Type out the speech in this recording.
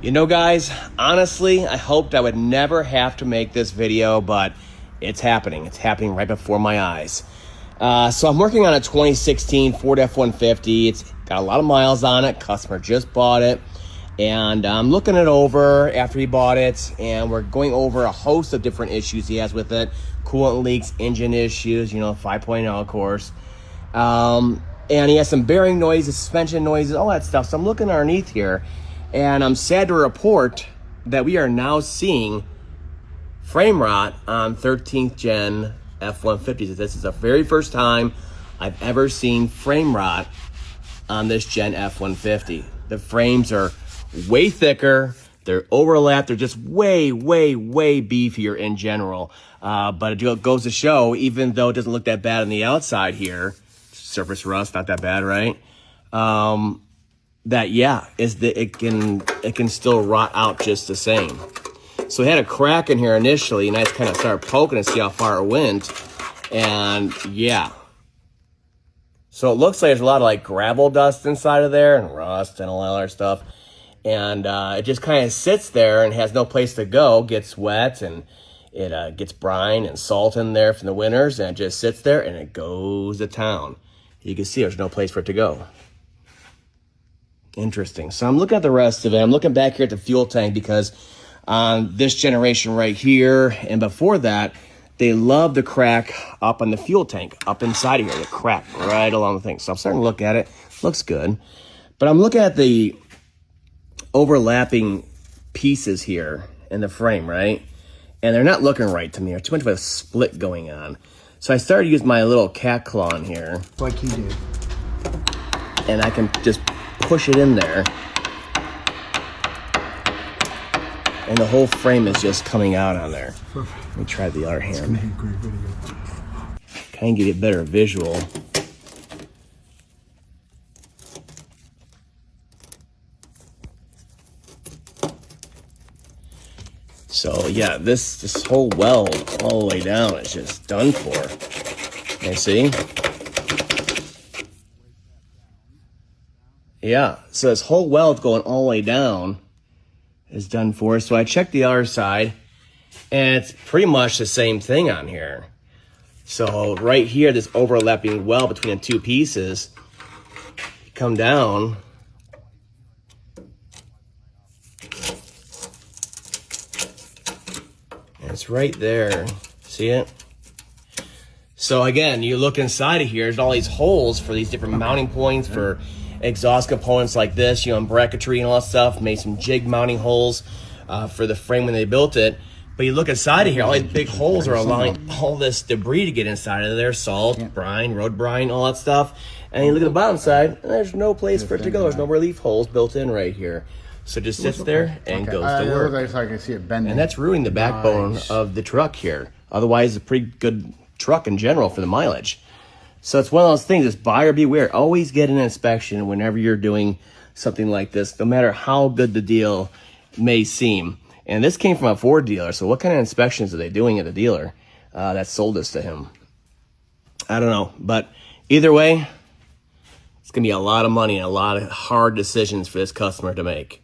You know, guys, honestly, I hoped I would never have to make this video, but it's happening. It's happening right before my eyes. So I'm working on a 2016 Ford F-150. It's got a lot of miles on it. Customer just bought it. And I'm looking it over after he bought it, and we're going over a host of different issues he has with it. Coolant leaks, engine issues, 5.0, of course. And he has some bearing noises, suspension noises, all that stuff. So I'm looking underneath here, and I'm sad to report that we are now seeing frame rot on 13th gen F-150s. This is the very first time I've ever seen frame rot on this gen F-150. The frames are way thicker, they're overlapped, they're just way beefier in general. But it goes to show, even though it doesn't look that bad on the outside here, surface rust, not that bad, right? It can still rot out just the same. So it had a crack in here initially, and I just kind of started poking to see how far it went. And yeah. So it looks like there's a lot of like gravel dust inside of there and rust and all that other stuff. And it just kind of sits there and has no place to go, gets wet, and it gets brine and salt in there from the winters, and it just sits there and it goes to town. You can see there's no place for it to go. Interesting. So I'm looking at the rest of it. I'm looking back here at the fuel tank because on this generation right here and before that, they love the crack up on the fuel tank, up inside of here, the crack right along the thing. So I'm starting to look at it. Looks good. But I'm looking at the overlapping pieces here in the frame, right? And they're not looking right to me. There's too much of a split going on. So I started to use my little cat claw in here. Like you did. And I can just push it in there. And the whole frame is just coming out on there. Perfect. Let me try the other hand. It's gonna be a great video. Kind of get a better visual. So yeah, this whole weld all the way down is just done for. You see? Yeah, so this whole weld going all the way down is done for. So I checked the other side, and it's pretty much the same thing on here. So right here, this overlapping weld between the two pieces, come down. And it's right there. See it? So again, you look inside of here, there's all these holes for these different mounting points for exhaust components like this, and bracketry and all that stuff. Made some jig mounting holes for the frame when they built it. But you look inside of here, all these big holes are allowing all this debris to get inside of there. Salt, brine, road brine, all that stuff. And you look at the bottom side, and there's no place for it to go. There's no relief holes built in right here. So it just sits there and goes to work. So I can see it bending. And that's ruining the backbone of the truck here. Otherwise, it's a pretty good truck in general for the mileage. So it's one of those things, it's buyer beware. Always get an inspection whenever you're doing something like this, no matter how good the deal may seem. And this came from a Ford dealer, so what kind of inspections are they doing at the dealer that sold this to him? I don't know, but either way, it's gonna be a lot of money and a lot of hard decisions for this customer to make.